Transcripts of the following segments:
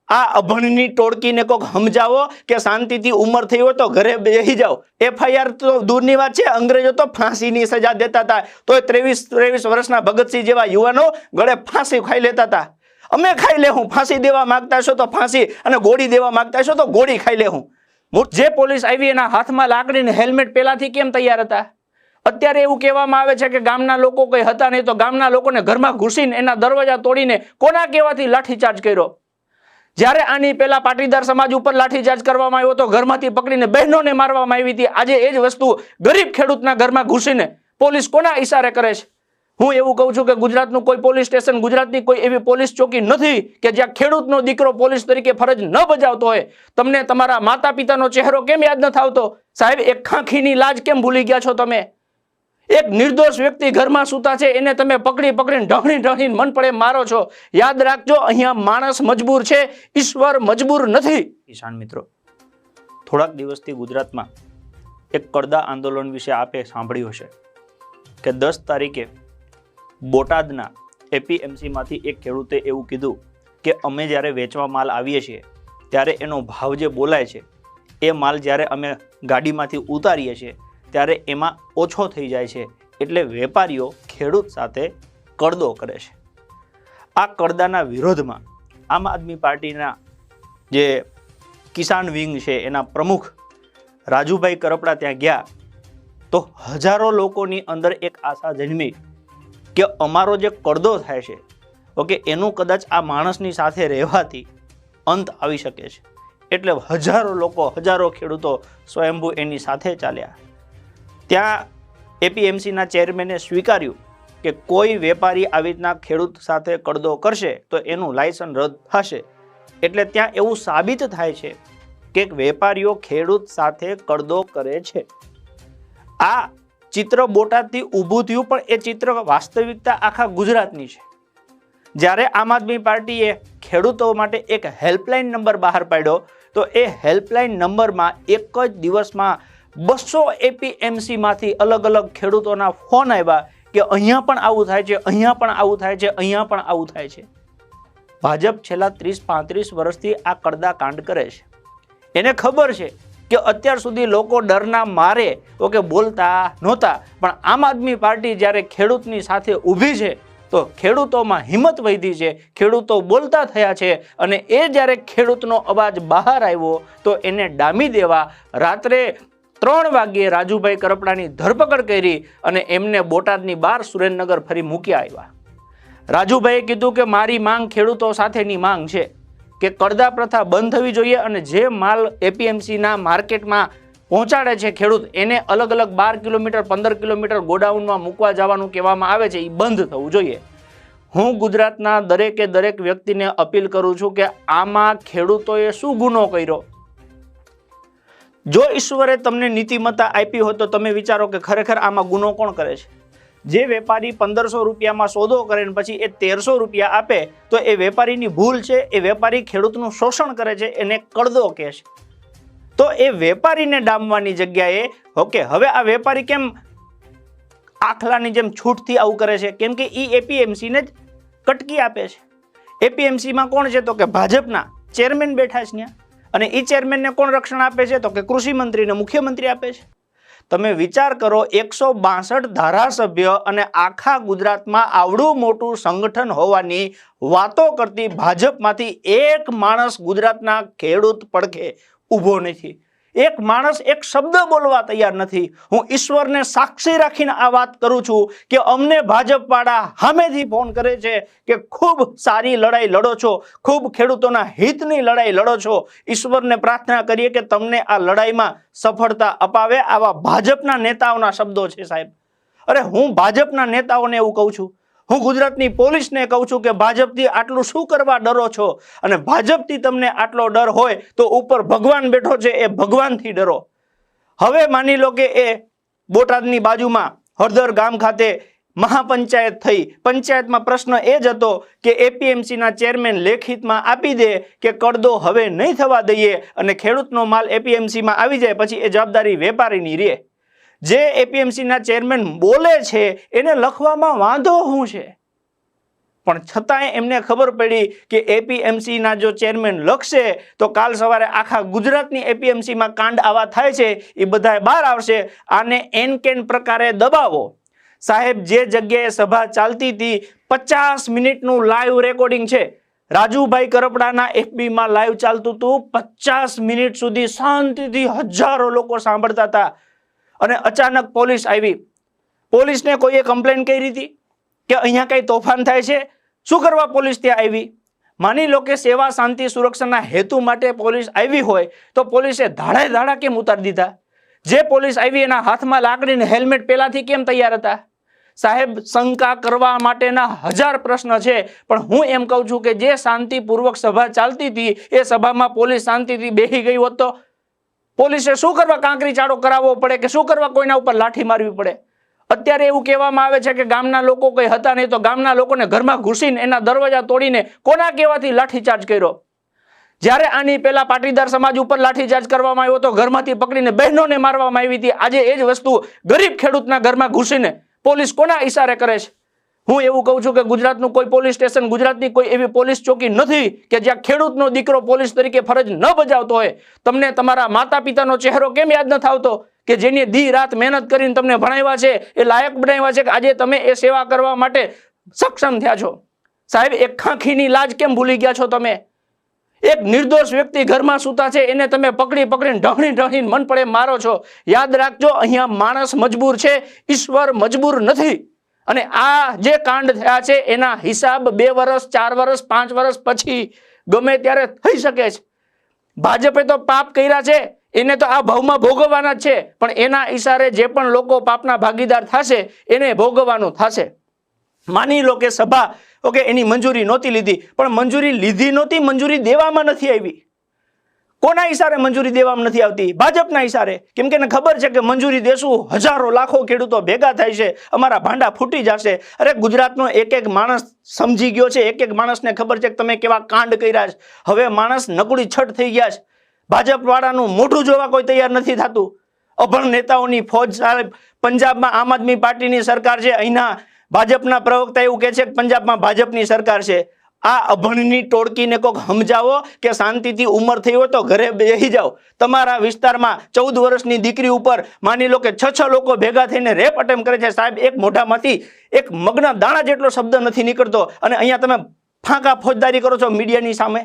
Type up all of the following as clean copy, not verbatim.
આ અભણની ટોળકીને કોક સમજાવો કે શાંતિથી ઉંમર થઈ હોય તો ઘરે બેસી જાઓ। FIR તો દૂરની વાત છે, અંગ્રેજો તો ફાંસીની સજા દેતા હતા, તો 23 વર્ષના ભગતસિંહ જેવા યુવાનો ગળે ફાંસી ખાઈ લેતા હતા। અમે ખાઈ લેવું, ફાંસી દેવા માંગતા છો તો ફાંસી, અને ગોળી દેવા માંગતા છો તો ગોળી ખાઈ લેવું। જે પોલીસ આવી એના હાથમાં લાકડીને હેલ્મેટ પહેલાથી કેમ તૈયાર હતા? અત્યારે એવું કહેવામાં આવે છે કે ગામના લોકો કઈ હતા નહીં, તો ગામના લોકોને ઘરમાં ઘૂસીને એના દરવાજા તોડીને કોના કહેવાથી લાઠીચાર્જ કર્યો? જ્યારે આની પહેલા પાટીદાર સમાજ ઉપર લાઠીચાર્જ કરવામાં આવ્યો તો ઘરમાંથી પકડીને બહેનોને મારવામાં આવી હતી। આજે એ જ વસ્તુ ગરીબ ખેડૂતના ઘરમાં ઘૂસીને પોલીસ કોના ઈશારે કરે છે? હું એવું કહું છું કે ગુજરાતનું કોઈ પોલીસ સ્ટેશન, ગુજરાતની કોઈ એવી પોલીસ ચોકી નથી કે જ્યાં ખેડૂતનો દીકરો પોલીસ તરીકે ફરજ ન બજાવતો હોય। તમને તમારા માતા પિતાનો ચહેરો કેમ યાદ ન આવતો? સાહેબ, એક ખાંખીની લાજ કેમ ભૂલી ગયા છો તમે? એક નિર્દોષ વ્યક્તિ ઘરમાં સૂતા છે, એને તમે પકડીને ઢહણીને મન પડે મારો છો। યાદ રાખજો, અહીંયા માણસ મજબૂર છે, ઈશ્વર મજબૂર નથી। કિસાન મિત્રો, થોડાક દિવસથી ગુજરાતમાં એક કડદા આંદોલન વિશે આપે સાંભળ્યું હશે કે 10 તારીખે બોટાદના APMC માંથી એક ખેડૂતે એવું કીધું કે અમે જ્યારે વેચવા માલ આવીએ છીએ ત્યારે એનો ભાવ જે બોલાય છે એ માલ જ્યારે અમે ગાડીમાંથી ઉતારીએ છીએ ત્યારે એમાં ઓછો થઈ જાય છે, એટલે વેપારીઓ ખેડૂત સાથે કડદો કરે છે। આ કડદાના વિરોધમાં આમ આદમી પાર્ટીના જે કિસાન વિંગ છે એના પ્રમુખ રાજુભાઈ કરપડા ત્યાં ગયા તો હજારો લોકોની અંદર એક આશા જન્મી કે અમારો જે કડદો થાય છે, ઓકે, એનું કદાચ આ માણસની સાથે રહેવાથી અંત આવી શકે છે। એટલે હજારો લોકો, હજારો ખેડૂતો સ્વયંભૂ એની સાથે ચાલ્યા। ત્યાં APMCના ચેરમેને સ્વીકાર્યું કે કોઈ વેપારી આવી રીતના ખેડૂત સાથે કડદો કરશે તો એનું લાયસન્સ રદ થશે। એટલે ત્યાં એવું સાબિત થાય છે કે વેપારીઓ ખેડૂત સાથે કડદો કરે છે। આ ચિત્ર બોટાદથી ઊભું થયું, પણ એ ચિત્ર વાસ્તવિકતા આખા ગુજરાતની છે। જ્યારે આમ આદમી પાર્ટીએ ખેડૂતો માટે એક હેલ્પલાઇન નંબર બહાર પાડ્યો તો એ હેલ્પલાઇન નંબરમાં એક જ દિવસમાં 200 APMC માંથી અલગ અલગ ખેડૂતોના ફોન આવ્યા કે અહીંયા પણ આવું થાય છે, અહીંયા પણ આવું થાય છે, અહીંયા પણ આવું થાય છે। ભાજપ છેલ્લા 30-35 વર્ષથી આ કડદા કાંડ કરે છે। એને ખબર છે કે અત્યાર સુધી લોકો ડરના મારે ઓકે બોલતા નહોતા, પણ આમ આદમી પાર્ટી જ્યારે ખેડૂતની સાથે ઊભી છે તો ખેડૂતોમાં હિંમત વધી છે, ખેડૂતો બોલતા થયા છે, અને એ જ્યારે ખેડૂતનો અવાજ બહાર આવ્યો તો એને ડામી દેવા રાત્રે 3 વાગ્યે રાજુભાઈ કરપડાની ધરપકડ કરી અને એમને બોટાદની બહાર સુરેન્દ્રનગર ફરી મૂક્યા આવ્યા। રાજુભાઈએ કીધું કે મારી માંગ ખેડૂતો સાથેની માંગ છે કે કડદા પ્રથા બંધ થવી જોઈએ, અને જે માલ APMCના માર્કેટમાં પહોંચાડે છે ખેડૂત એને અલગ અલગ 12 કિલોમીટર 15 કિલોમીટર ગોડાઉનમાં મૂકવા જવાનું કહેવામાં આવે છે, એ બંધ થવું જોઈએ। હું ગુજરાતના દરેકે દરેક વ્યક્તિને અપીલ કરું છું કે આમાં ખેડૂતોએ શું ગુનો કર્યો? જો ઈશ્વરે તમને નીતિમત્તા આપી હોય તો તમે વિચારો કે ખરેખર આમાં ગુનો કોણ કરે છે? જે વેપારી 1500 રૂપિયામાં સોદો કરે ને પછી એ 1300 રૂપિયા આપે તો એ વેપારીની ભૂલ છે? એ વેપારી ખેડૂતનું શોષણ કરે છે, એને કડદો કહે છે। તો એ વેપારીને ડામવાની જગ્યાએ ઓકે, હવે આ વેપારી કેમ આખલાની જેમ છૂટથી આવું કરે છે? કેમ કે એ APMCને જ કટકી આપે છે। APMCમાં કોણ છે? તો કે ભાજપના ચેરમેન બેઠા છે ત્યાં, અને એ ચેરમેનને કોણ રક્ષણ આપે છે? તો કે કૃષિ મંત્રી ને મુખ્યમંત્રી આપે છે। તમે વિચાર કરો, 162 ધારાસભ્ય અને આખા ગુજરાતમાં આવડું મોટું સંગઠન હોવાની વાતો કરતી ભાજપમાંથી એક માણસ ગુજરાતના ખેડૂત પડખે ઊભો નથી। એક માણસ એક શબ્દ બોલવા તૈયાર નથી। હું ઈશ્વરને સાક્ષી રાખીને આ વાત કરું છું કે અમને ભાજપવાળા સામેથી ફોન કરે છે કે ખૂબ સારી લડાઈ લડો છો, ખૂબ ખેડૂતોના હિતની લડાઈ લડો છો। ઈશ્વરને પ્રાર્થના કરીએ કે તમને આ લડાઈમાં સફળતા અપાવે। આવા ભાજપના નેતાઓના શબ્દો છે સાહેબ। અરે, હું ભાજપના નેતાઓને એવું કહું છું, હું ગુજરાતની પોલીસને કહું છું કે ભાજપથી આટલું શું કરવા ડરો છો? અને ભાજપથી તમને આટલો ડર હોય તો ઉપર ભગવાન બેઠો છે, એ ભગવાનથી ડરો। હવે માની લો કે એ બોટાદની બાજુમાં હળદર ગામ ખાતે મહાપંચાયત થઈ। પંચાયતમાં પ્રશ્ન એ જ હતો કે APMCના ચેરમેન લેખિતમાં આપી દે કે કડદો હવે નહીં થવા દઈએ અને ખેડૂતનો માલ APMCમાં આવી જાય, પછી એ જવાબદારી વેપારીની રહે। જે APMCના ચેરમેન બોલે છે એને લખવામાં વાંધો શું છે? પણ છતાંય એમને ખબર પડી કે એપીએમસીના જો ચેરમેન લખશે તો કાલ સવારે આખા ગુજરાતની એપીએમસીમાં કાંડ આવા થાય છે એ બધાય બહાર આવશે. આને એન કેન પ્રકારે દબાવો. સાહેબ, જે જગ્યાએ સભા ચાલતી હતી 50 મિનિટનું લાઈવ રેકોર્ડિંગ છે. રાજુભાઈ કરપડાના એફબીમાં લાઈવ ચાલતું હતું. 50 મિનિટ સુધી શાંતિથી હજારો લોકો સાંભળતા હતા અને અચાનક પોલીસ આવી. પોલીસને કોઈએ કમ્પ્લેન કરી હતી કે અહીંયા કઈ તોફાન થાય છે? શું કરવા પોલીસ ત્યાં આવી? માની લો કે સેવા શાંતિ સુરક્ષાના હેતુ માટે પોલીસ આવી હોય તો પોલીસે ધાડે ધાડા કેમ ઉતારી દીધા? જે પોલીસ આવી એના હાથમાં લાકડીને હેલ્મેટ પહેલાથી કેમ તૈયાર હતા? સાહેબ, શંકા કરવા માટેના 1000 પ્રશ્ન છે, પણ હું એમ કહું છું કે જે શાંતિપૂર્વક સભા ચાલતી હતી એ સભામાં પોલીસ શાંતિથી બેસી ગઈ હોત તો પોલીસે શું કરવા કાંકરી ચાળો કરાવવો પડે કે શું કરવા કોઈના ઉપર લાઠી મારવી પડે? અત્યારે એવું કહેવામાં આવે છે કે ગામના લોકો કોઈ હતા નહીં તો ગામના લોકોને ઘરમાં ઘૂસીને એના દરવાજા તોડીને કોના કહેવાથી લાઠીચાર્જ કર્યો? જ્યારે આની પહેલા પાટીદાર સમાજ ઉપર લાઠીચાર્જ કરવામાં આવ્યો તો ઘરમાંથી પકડીને બહેનોને મારવામાં આવી હતી. આજે એ જ વસ્તુ ગરીબ ખેડૂતના ઘરમાં ઘૂસીને પોલીસ કોના ઈશારે કરે છે? હું એવું કહું છું કે ગુજરાતનું કોઈ પોલીસ સ્ટેશન, ગુજરાતની કોઈ એવી પોલીસ ચોકી નથી કે જ્યાં ખેડૂતનો દીકરો પોલીસ તરીકે ફરજ ન બજાવતો હોય. તમને તમારા માતા પિતાનો ચહેરો કેમ યાદ નથી આવતો કે જેની દી રાત મહેનત કરીને તમને ભણાવ્યા છે, એ લાયક બનાવ્યા છે કે આજે તમે એ સેવા કરવા માટે સક્ષમ થયા છો? સાહેબ, એક ખાંખીની લાજ કેમ ભૂલી ગયા છો તમે? એક નિર્દોષ વ્યક્તિ ઘરમાં સૂતા છે એને તમે પકડીને ઢહણીને મન પડે મારો છો. યાદ રાખજો, અહીંયા માણસ મજબૂર છે, ઈશ્વર મજબૂર નથી. અને આ જે કાંડ થયા છે એના હિસાબ 2 વર્ષ, 4 વર્ષ, 5 વર્ષ પછી ગમે ત્યારે થઈ શકે છે. ભાજપે તો પાપ કર્યા છે, એને તો આ ભાવમાં ભોગવવાના જ છે, પણ એના ઈશારે જે પણ લોકો પાપના ભાગીદાર થશે એને ભોગવવાનું થશે. માની લો કે સભા એની મંજૂરી નહોતી લીધી, પણ મંજૂરી લીધી નહોતી, મંજૂરી દેવામાં નથી આવી. કોના ઈશારે મંજૂરી દેવામાં નથી આવતી? ભાજપના ઈશારે. કેમ કે એને ખબર છે કે મંજૂરી દેશું હજારો લાખો ખેડૂતો ભેગા થાય છે, અમારા ભાંડા ફૂટી જશે. અરે, ગુજરાતનો એક એક માણસ સમજી ગયો છે, એક એક માણસને ખબર છે કે તમે કેવા કાંડ કર્યા છે. હવે માણસ નકડી છટ થઈ ગયા છે. ભાજપ વાળાનું મોઢું જોવા કોઈ તૈયાર નથી થતું. અભણ નેતાઓની ફોજ. સાહેબ, પંજાબમાં આમ આદમી પાર્ટીની સરકાર છે, અહીંના ભાજપના પ્રવક્તા એવું કહે છે કે પંજાબમાં ભાજપની સરકાર છે. આ અભણની ટોળકીને કોક સમજાવો કે શાંતિથી ઉંમર થઈ હોય તો ઘરે બેસી જાઓ. તમારા વિસ્તારમાં 14 વર્ષની દીકરી ઉપર માની લો કે 6 લોકો ભેગા થઈને રેપ અટેમ્પ કરે છે. સાહેબ, એક મોઢામાંથી એક મગના દાણા જેટલો શબ્દ નથી નીકળતો અને અહીંયા તમે ફાંકા ફોજદારી કરો છો મીડિયાની સામે.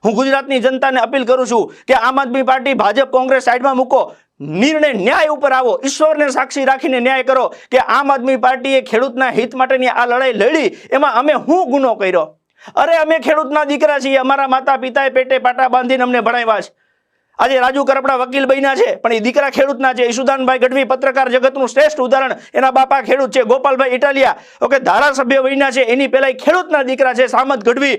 હું ગુજરાતની જનતાને અપીલ કરું છું કે આમ આદમી પાર્ટી, ભાજપ, કોંગ્રેસ સાઈડમાં મૂકો, નિર્ણય ન્યાય ઉપર આવો, ઈશ્વરને સાક્ષી રાખીને ન્યાય કરો કે આમ આદમી પાર્ટીએ ખેડૂતના હિત માટેની આ લડાઈ લડી, એમાં અમે શું ગુનો કર્યો? અરે, અમે ખેડૂતના દીકરા છીએ, અમારા માતા પિતાએ પેટે પાટા બાંધીને અમને ભણાવ્યા છે. આજે રાજુ કરપડા વકીલ બન્યા છે, પણ એ દીકરા ખેડૂતના છે. ઈશુદાનભાઈ ગઢવી પત્રકાર જગતનું શ્રેષ્ઠ ઉદાહરણ, એના બાપા ખેડૂત છે. ગોપાલભાઈ ઇટાલિયા ધારાસભ્ય બન્યા છે, એની પહેલા ખેડૂતના દીકરા છે. સામત ગઢવી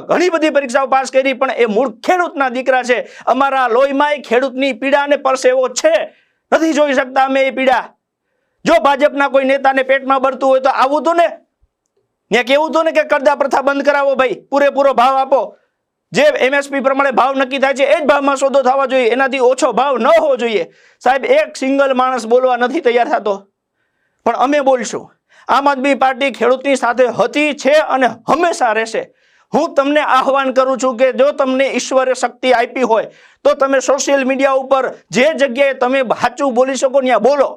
ઘણી બધી પરીક્ષાઓ પાસ કરી, પણ એ મૂળ ખેડૂતના દીકરા છે. અમારા લોહીમાં ખેડૂતની પીડા અને પરસેવો છે. નથી જોઈ શકતા અમે એ પીડા. જો ભાજપના કોઈ નેતાને પેટમાં બળતું હોય તો આવું તો ને ત્યાં કેવું હતું ને કે કરદા પ્રથા બંધ કરાવો ભાઈ, પૂરેપૂરો ભાવ આપો. જે એમએસપી પ્રમાણે ભાવ નક્કી થાય છે એ જ ભાવમાં સોદો થવા જોઈએ, એનાથી ઓછો ભાવ ન હોવો જોઈએ. સાહેબ, એક સિંગલ માણસ બોલવા નથી તૈયાર થતો, પણ અમે બોલશું. આમ આદમી પાર્ટી ખેડૂતની સાથે હતી, છે અને હંમેશા રહેશે. હું તમને આહવાન કરું છું કે જો તમને ઈશ્વરે શક્તિ આપી હોય તો તમે સોશિયલ મીડિયા ઉપર જે જગ્યાએ તમે સાચું બોલી શકો ત્યાં બોલો.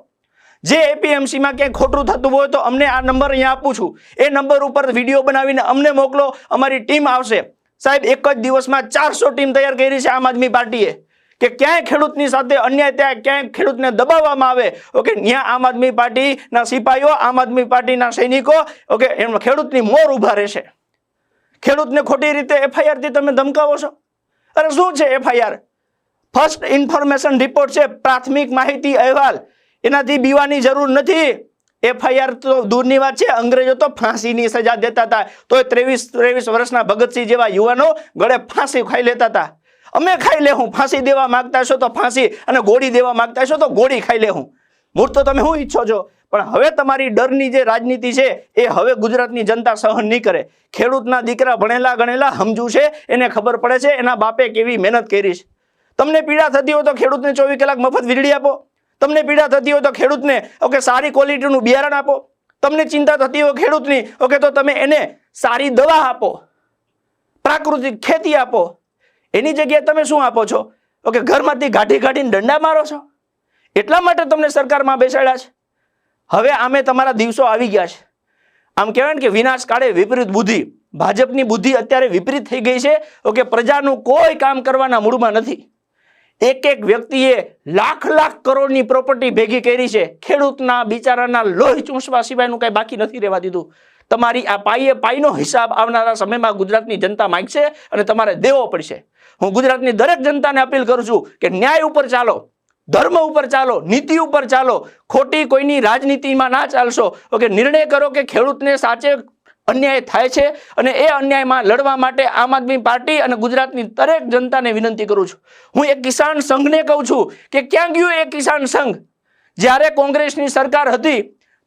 જે એપીએમસીમાં ક્યાંય ખોટું થતું હોય તો અમને આ નંબર અહીંયા આપું છું, એ નંબર ઉપર વિડીયો બનાવીને અમને મોકલો, અમારી ટીમ આવશે. સાહેબ, એક જ દિવસમાં 400 ટીમ તૈયાર કરી છે આમ આદમી પાર્ટીએ કે ક્યાંય ખેડૂતની સાથે અન્યાય થાય, ક્યાંય ખેડૂતને દબાવવામાં આવે, ત્યાં આમ આદમી પાર્ટીના સિપાહીઓ, આમ આદમી પાર્ટીના સૈનિકો એમ ખેડૂતની મોર ઉભા રહેશે. ખેડૂતને ખોટી રીતે એફઆઈઆર થી તમે ધમકાવો છો. અરે, શું છે એફઆઈઆર? ફર્સ્ટ ઇન્ફોર્મેશન રિપોર્ટ છે, પ્રાથમિક માહિતી અહેવાલ. એનાથી બીવાની જરૂર નથી. એફઆઈઆર તો દૂરની વાત છે, અંગ્રેજો તો ફાંસીની સજા દેતા હતા, તો 23 વર્ષના ભગતસિંહ જેવા યુવાનો ગળે ફાંસી ખાઈ લેતા હતા. અમે ખાઈ લેવું. ફાંસી દેવા માંગતા છો તો ફાંસી, અને ગોળી દેવા માંગતા છો તો ગોળી ખાઈ લેવું. મૂળ તો તમે શું ઈચ્છો છો? પણ હવે તમારી ડરની જે રાજનીતિ છે એ હવે ગુજરાતની જનતા સહન નહીં કરે. ખેડૂતના દીકરા ભણેલા ગણેલા સમજુ છે, એને ખબર પડે છે એના બાપે કેવી મહેનત કરી છે. તમને પીડા થતી હોય તો ખેડૂતને 24 કલાક મફત વીજળી આપો. તમને પીડા થતી હોય તો ખેડૂતને સારી ક્વોલિટીનું બિયારણ આપો. તમને ચિંતા થતી હોય ખેડૂતની, ઓકે, તો તમે એને સારી દવા આપો, પ્રાકૃતિક ખેતી આપો. એની જગ્યાએ તમે શું આપો છો? ઓકે, ઘરમાંથી કાઢીને દંડા મારો છો. એટલા માટે તમને સરકારમાં બેસાડ્યા છે. હવે આમે તમારા દિવસો આવી ગયા છે. આમ કહેવાય ને કે વિનાશ કાળે વિપરીત બુદ્ધિ. ભાજપની બુદ્ધિ અત્યારે વિપરીત થઈ ગઈ છે. ઓકે, પ્રજાનું કોઈ કામ કરવાના મૂડમાં નથી. એક વ્યક્તિએ લાખ કરોડની પ્રોપર્ટી ભેગી કરી છે. ખેડૂતના બિચારાના લોહી ચૂસવા સિવાયનું કઈ બાકી નથી રહેવા દીધું. તમારી આ પાઈનો હિસાબ આવનારા સમયમાં ગુજરાતની જનતા માંગશે અને તમારે દેવો પડશે. હું ગુજરાતની દરેક જનતાને અપીલ કરું છું કે ન્યાય ઉપર ચાલો, ધર્મ ઉપર ચાલો, નીતિ ઉપર ચાલો. ખોટી કોઈની રાજનીતિમાં ના ચાલશો. ઓકે, નિર્ણય કરો કે ખેડૂતને સાચે અન્યાય થાય છે અને એ અન્યાયમાં લડવા માટે આમ આદમી પાર્ટી અને ગુજરાતની દરેક જનતાને વિનંતી કરું છું. હું એક કિસાન સંઘને કહું છું કે ક્યાં ગયું એ કિસાન સંઘ? જ્યારે કોંગ્રેસની સરકાર હતી,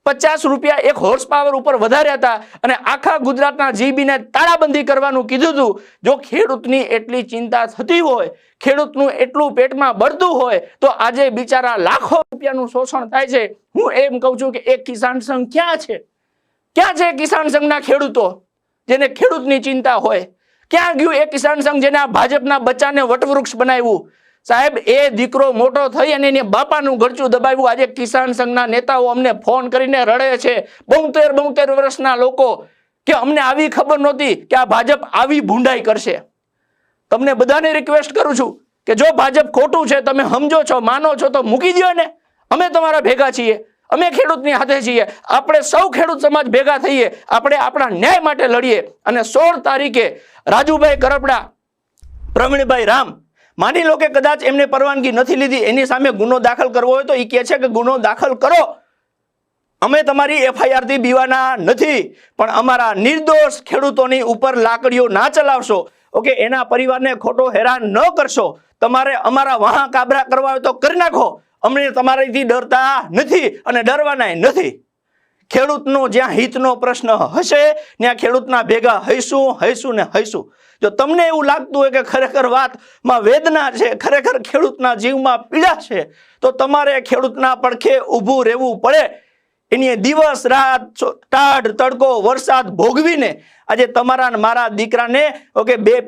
50 રૂપિયા એક હોર્સ પાવર ઉપર વધાર્યા હતા અને આખા ગુજરાતના જીબીને તાળાબંધી કરવાનું કીધું હતું. જો ખેડૂતની એટલી ચિંતા થતી હોય, ખેડૂતનું એટલું પેટમાં બળતું હોય, તો આજે બિચારા લાખો રૂપિયાનું શોષણ થાય છે. હું એમ કહું છું કે એક કિસાન સંઘ ક્યાં છે? ક્યાં છે કિસાન સંઘના ખેડૂતો જેને ખેડૂતની ચિંતા હોય? ક્યાં ગયું એ કિસાન સંઘ જેને આ ભાજપના બચ્ચાને વટવૃક્ષ બનાવ્યું? સાહેબ, એ દીકરો મોટો થઈ અને એને બાપાનું ગળચું દબાવ્યું. આજે કિસાન સંઘના નેતાઓ અમને ફોન કરીને રડે છે, 72 વર્ષના લોકો, કે અમને આવી ખબર નહોતી કે આ ભાજપ આવી ભૂંડાઈ કરશે. તમને બધાને રિક્વેસ્ટ કરું છું કે જો ભાજપ ખોટું છે, તમે સમજો છો, માનો છો, તો મૂકી દો ને. અમે તમારા ભેગા છીએ, અમે ખેડૂતની હાથે છીએ. આપણે સૌ ખેડૂત સમાજ ભેગા થઈએ, આપણે આપણા ન્યાય માટે લડીએ. અને 16 તારીખે રાજુભાઈ કરપડા, પ્રવીણભાઈ રામ, માની લો કે કદાચ એમને પરવાનગી નથી લીધી, એની સામે ગુનો દાખલ કરવો હોય તો એ કહે છે કે ગુનો દાખલ કરો. અમે તમારી FIR થી બીવાના નથી, પણ અમારા નિર્દોષ ખેડૂતોની ઉપર લાકડીઓ ના ચલાવશો. ઓકે, એના પરિવારને ખોટો હેરાન ન કરશો. તમારે અમારા વહા કાબરા કરવા હોય તો કરી નાખો. અમને તમારાથી ડરતા નથી અને ડરવાના નથી. ખેડૂતનો જ્યાં હિતનો પ્રશ્ન હશે ત્યાં ખેડૂતના ભેગા હઈશું ને હઈશું. જો તમને એવું લાગતું હોય કે ખરેખર વાતમાં વેદના છે, ખરેખર ખેડૂતના જીવમાં પીડા છે, તો તમારે ખેડૂતના પડખે ઊભું રહેવું પડે. એની દિવસ રાત, ટાઢ તડકો, વરસાદ ભોગવીને આજે તમારા મારા દીકરાને ઓકે 2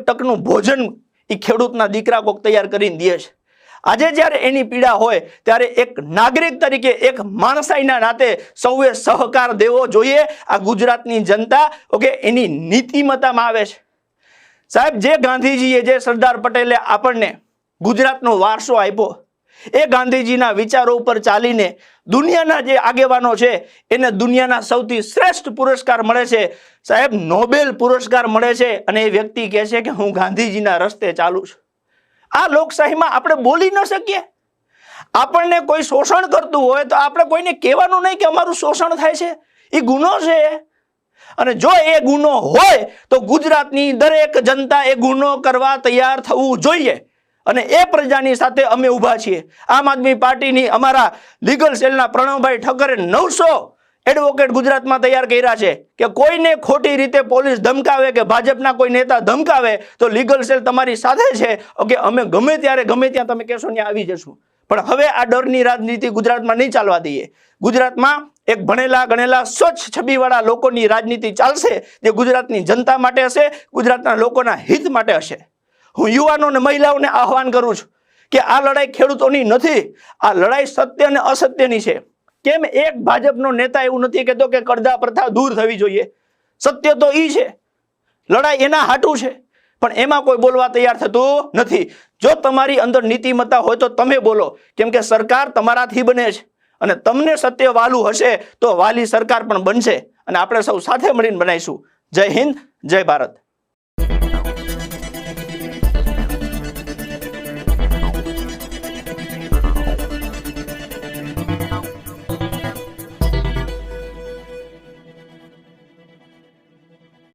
ટકનું ભોજન એ ખેડૂતના દીકરા કોક તૈયાર કરીને દે છે. આજે જ્યારે એની પીડા હોય ત્યારે એક નાગરિક તરીકે, એક માણસાઈના નાતે સૌએ સહકાર દેવો જોઈએ. આ ગુજરાતની જનતા ઓકે એની નીતિમત્તામાં આવે છે. સાહેબ, જે ગાંધીજીએ, જે સરદાર પટેલે આપણને ગુજરાતનો વારસો આપ્યો, એ ગાંધીજીના વિચારો ઉપર ચાલીને દુનિયાના જે આગેવાનો છે એને દુનિયાના સૌથી શ્રેષ્ઠ પુરસ્કાર મળે છે. સાહેબ, નોબેલ પુરસ્કાર મળે છે અને એ વ્યક્તિ કહે છે કે હું ગાંધીજીના રસ્તે ચાલું છું. આ લોકશાહીમાં આપણે બોલી ન શકીએ? આપણને કોઈ શોષણ કરતું હોય તો આપણે કોઈને કહેવાનું નહીં કે અમારું શોષણ થાય છે, એ ગુનો છે. અને જો એ ગુનો હોય તો ગુજરાતની દરેક જનતા એ ગુનો કરવા તૈયાર થવું જોઈએ. અને એ પ્રજાની સાથે અમે ઊભા છીએ. આમ આદમી પાર્ટીની અમારા લીગલ સેલના પ્રણવભાઈ ઠક્કરે 900 એડવોકેટ ગુજરાતમાં તૈયાર કર્યા છે કે કોઈને ખોટી રીતે પોલીસ ધમકાવે કે ભાજપના કોઈ નેતા ધમકાવે તો લીગલ સેલ તમારી સાથે છે. ઓકે, અમે ગમે ત્યારે ગમે ત્યાં તમે કહેશો ત્યાં આવી જશું. પણ હવે આ ડરની રાજનીતિ ગુજરાતમાં નહીં ચાલવા દઈએ. ગુજરાતમાં એક ભણેલા ગણેલા સ્વચ્છ છબીવાળા લોકોની રાજનીતિ ચાલશે, જે ગુજરાતની જનતા માટે હશે, ગુજરાતના લોકોના હિત માટે હશે. હું યુવાનો અને મહિલાઓને આહવાન કરું છું કે આ લડાઈ ખેડૂતોની નથી, આ લડાઈ સત્ય અને અસત્યની છે. કેમ એક ભાજપનો નેતા એવું નથી કહેતો કે કરદા પ્રથા દૂર થવી જોઈએ? સત્ય તો ઈ છે, લડાઈ એના હાટું છે, પણ એમાં કોઈ બોલવા તૈયાર થતું નથી. જો તમારી અંદર નીતિમત્તા હોય તો તમે બોલો, કેમ કે સરકાર તમારાથી બને છે અને તમને સત્ય વાલું હશે તો વાલી સરકાર પણ બનશે અને આપણે સૌ સાથે મળીને બનાવીશું. જય હિન્દ, જય ભારત.